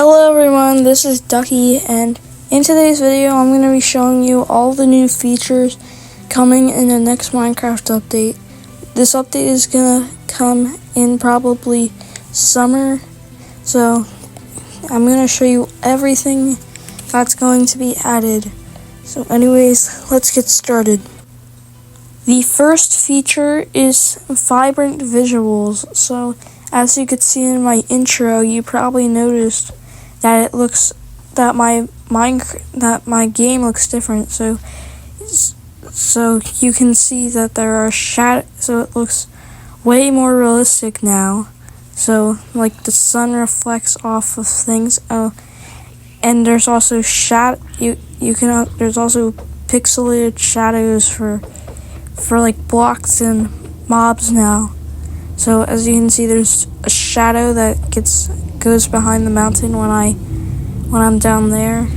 Hello everyone, this is Ducky, and in today's video I'm going to be showing you all the new features coming in the next Minecraft update. This update is going to come in probably summer, so I'm going to show you everything that's going to be added. So anyways, let's get started. The first feature is vibrant visuals. So as you could see in my intro, you probably noticed that my game looks different. So you can see that there are so it looks way more realistic now. So like the sun reflects off of things. And there's also there's also pixelated shadows for like blocks and mobs now. So as you can see, there's a shadow that goes behind the mountain when I'm down there.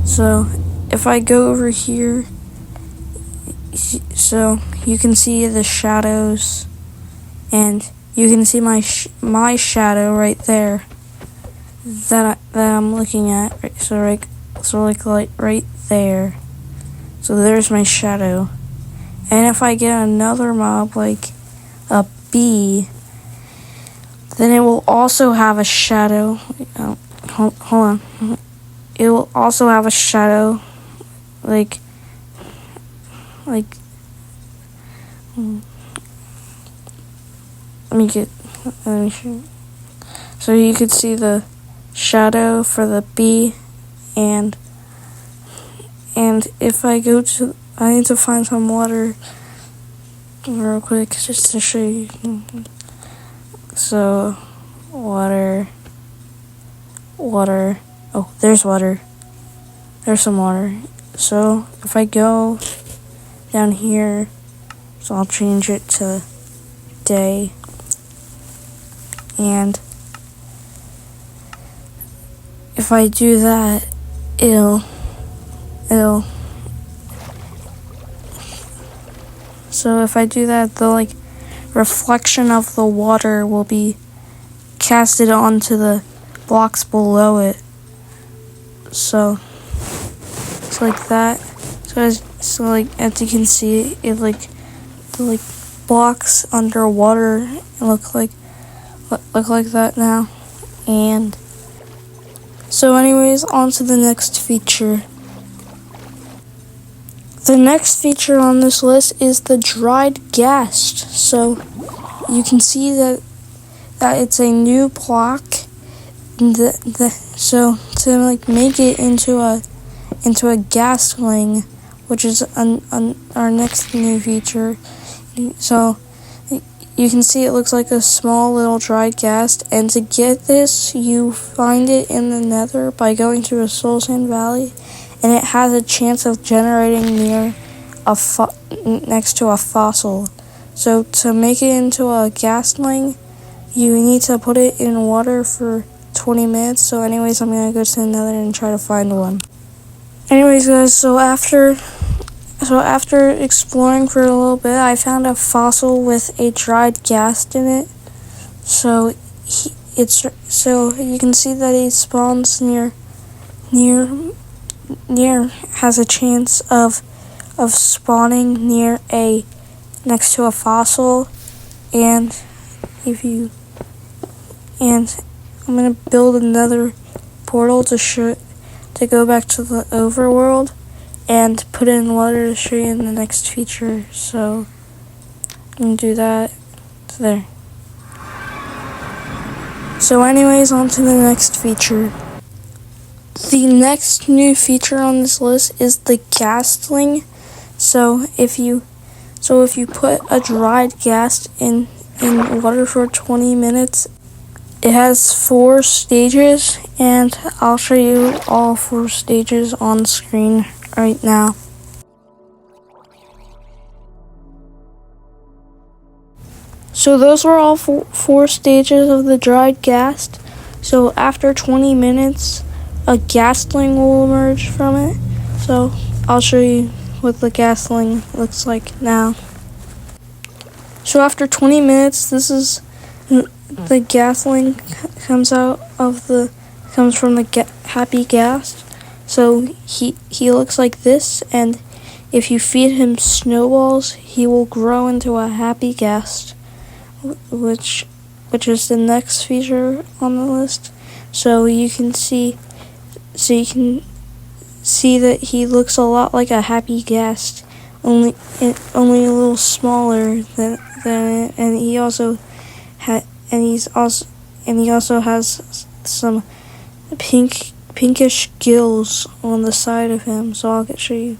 So if I go over here, so you can see the shadows, and you can see my shadow right there that I'm looking at. So right there. So there's my shadow. And if I get another mob like a bee, then it will also have a shadow. Hold on. It will also have a shadow, like. Let me show. So you could see the shadow for the bee, and if I go to, I need to find some water real quick just to show you. So water. Oh, there's water. There's some water. So if I go down here, so I'll change it to day, and if I do that, so if I do that, the like reflection of the water will be casted onto the blocks below it. So it's like that. So like as you can see, it the blocks underwater look like that now. And so anyways, on to the next feature. The next feature on this list is the dried ghast. So you can see that it's a new block. So to like make it into a ghastling, which is our next new feature. So you can see it looks like a small little dried ghast, and to get this, you find it in the Nether by going to a Soul Sand Valley, and it has a chance of generating next to a fossil. So to make it into a ghastling, you need to put it in water for 20 minutes. So anyways, I'm gonna go to the Nether and try to find one. Anyways guys, so after exploring for a little bit, I found a fossil with a dried ghast in it. So you can see that it spawns near has a chance of spawning next to a fossil, and I'm gonna build another portal to go back to the overworld and put it in water to show you in the next feature. So I'm gonna do that. There. So anyways, on to the next feature. The next new feature on this list is the ghastling. So if you put a dried ghast in water for 20 minutes, it has 4 stages, and I'll show you all 4 stages on screen right now. So those were all 4 stages of the dried ghast. So after 20 minutes, a ghastling will emerge from it. So I'll show you what the ghastling looks like now. So after 20 minutes, this is the ghastling comes out of the comes from the happy ghast. So he looks like this, and if you feed him snowballs, he will grow into a happy ghast, which is the next feature on the list. So you can see that he looks a lot like a happy ghast, only a little smaller than it, and he also has some pinkish gills on the side of him. So I'll show you.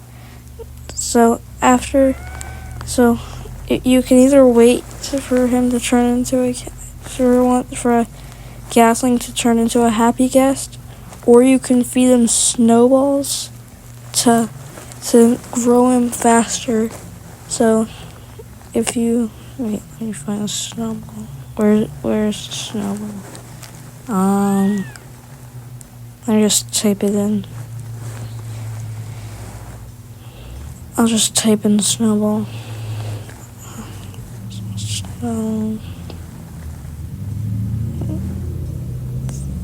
You can either wait for him to turn into for a ghastling to turn into a happy ghast, or you can feed him snowballs to grow him faster. So if you wait, let me find a snowball. Where's the snowball? Let me just type it in. I'll just type in snowball.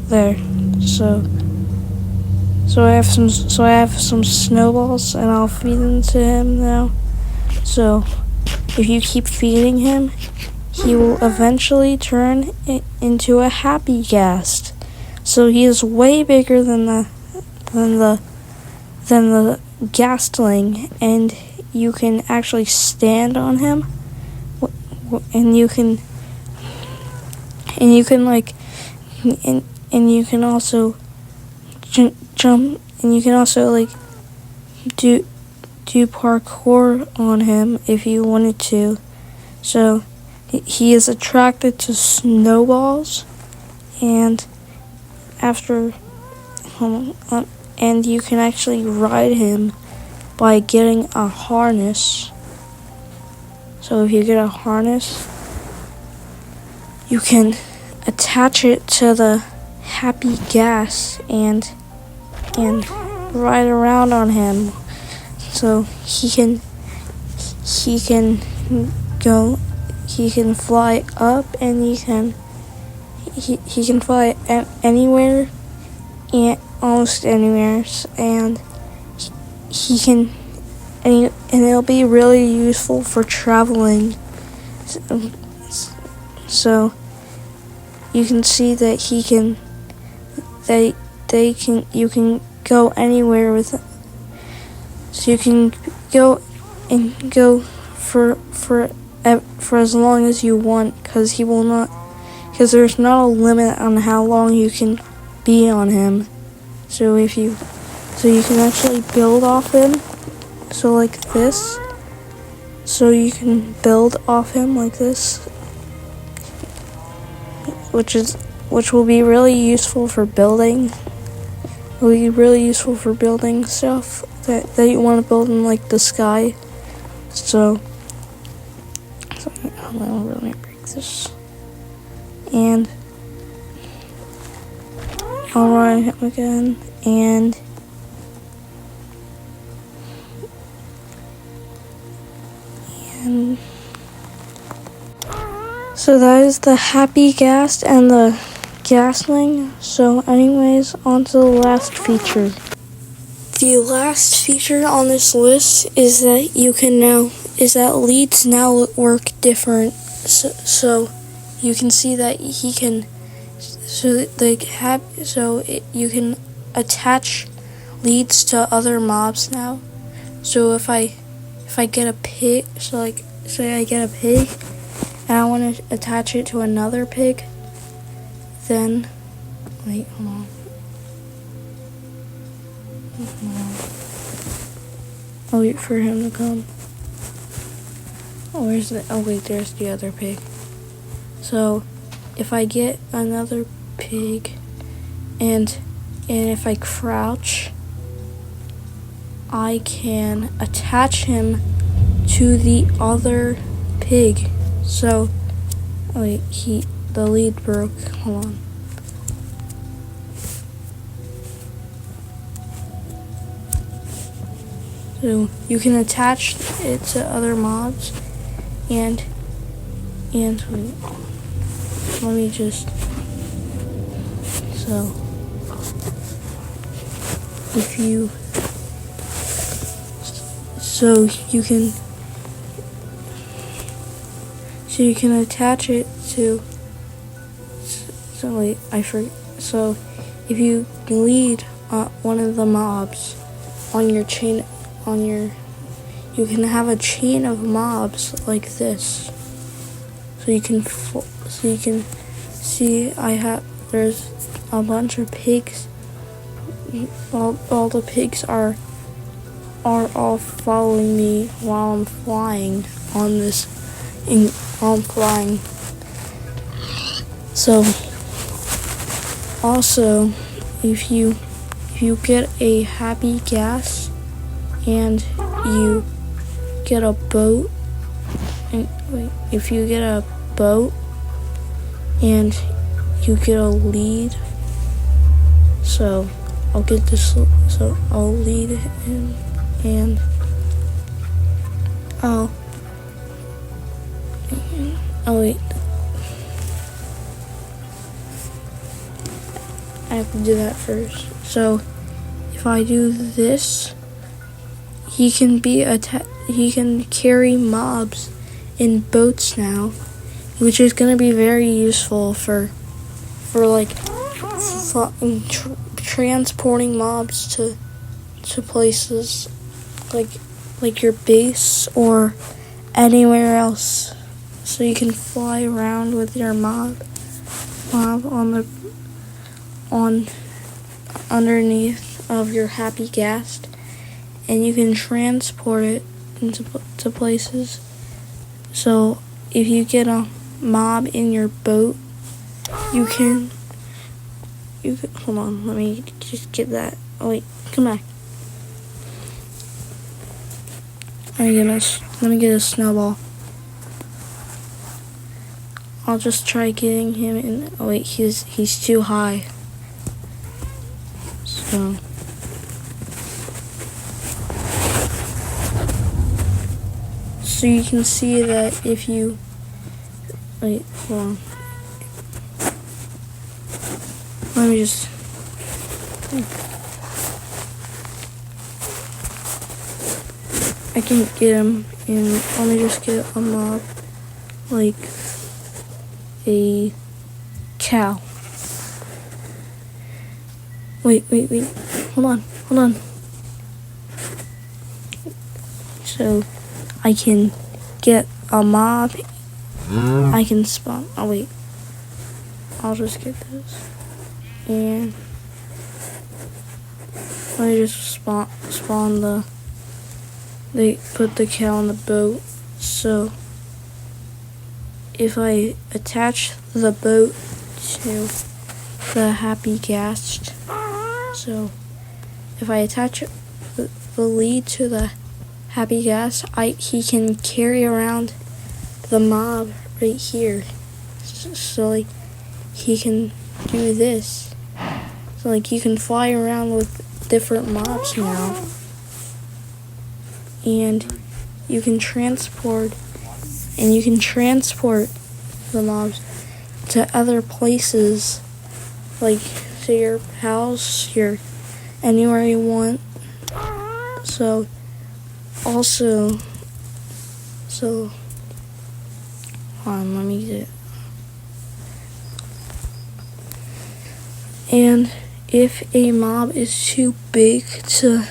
There. So I have some snowballs, and I'll feed them to him now. So if you keep feeding him, he will eventually turn into a happy ghast. So he is way bigger than the ghastling, and you can actually stand on him, and you can also jump, and you can also like do parkour on him if you wanted to. So he is attracted to snowballs, and and you can actually ride him by getting a harness. So if you get a harness, you can attach it to the happy ghast and ride around on him. So he can fly up, and he can fly anywhere, and almost anywhere, and it'll be really useful for traveling. So you can see that you can go anywhere with it. So you can go for as long as you want, because there's not a limit on how long you can be on him. So you can actually build off him. So like this. So you can build off him like this, which will be really useful for building. It will be really useful for building stuff that you want to build in like the sky. So let me break this. And I'll ride him again, and so that is the happy ghast and the ghastling. So anyways, on to the last feature. The last feature on this list is that leads now work different. So you can see that you can attach leads to other mobs now. So if I get a pig, say I get a pig, and I want to attach it to another pig, then wait, hold on. I'll wait for him to come. Oh, wait, there's the other pig. So if I get another pig, and if I crouch, I can attach him to the other pig. So wait, the lead broke. Hold on. So you can attach it to other mobs, and wait, let me just if you so you can attach it to wait, I forget. So if you lead one of the mobs on your chain, you can have a chain of mobs like this. So you can see there's a bunch of pigs. All the pigs are all following me while I'm flying on this. While I'm flying. So also, if you get a happy gas and you get a boat, if you get a boat and you get a lead, so I'll get this. So I'll lead him and oh wait. I have to do that first. So if I do this, he can carry mobs in boats now, which is going to be very useful for like transporting mobs to places like your base or anywhere else. So you can fly around with your mob on underneath of your happy gas, and you can transport it to places. So if you get a mob in your boat, you can hold on, let me just get that. Oh wait, come back. Let me get a snowball. I'll just try getting him in. Oh wait, he's too high. So you can see that if you wait, hold on. Let me just I can get him in. Let me just get a mob like a cow. Wait. Hold on. So I can get a mob. I can spawn. Oh wait. I'll just get this. And let me just spawn they put the cow on the boat. So if I attach the boat to the happy gas, so if I attach the lead to the happy gas, he can carry around the mob right here. So like he can do this. So like you can fly around with different mobs now. And you can transport the mobs to other places, like to your house, anywhere you want. So hold on, let me get it. And if a mob is too big to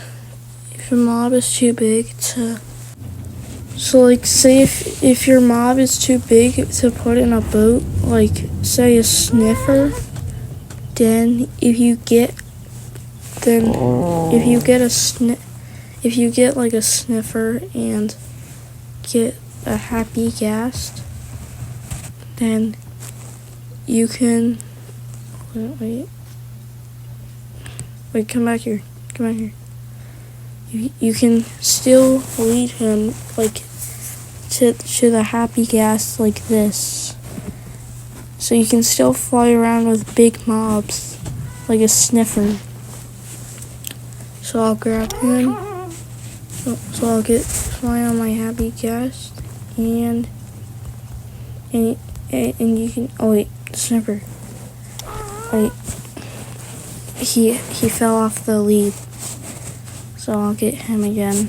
so like say if your mob is too big to put in a boat, like say a sniffer, then if you get like a sniffer and get a happy gas, then you can wait, come back here. You can still lead him like to the happy gas like this. So you can still fly around with big mobs like a sniffer. So I'll grab him. So I'll fly on my happy gas and you can the sniffer. Wait. He fell off the lead. So I'll get him again.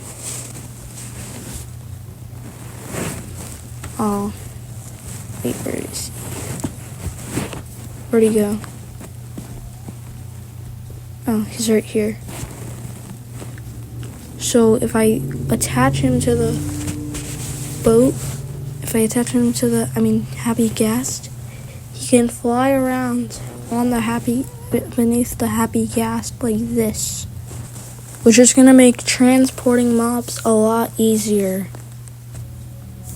Oh, wait, where is he? Where'd he go? Oh, he's right here. So if I attach him to the boat, Happy Ghast, he can fly around on the beneath the Happy Ghast like this, which is gonna make transporting mobs a lot easier.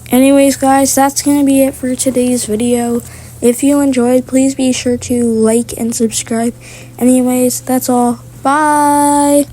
Anyways, guys, that's gonna be it for today's video. If you enjoyed, please be sure to like and subscribe. Anyways, that's all. Bye!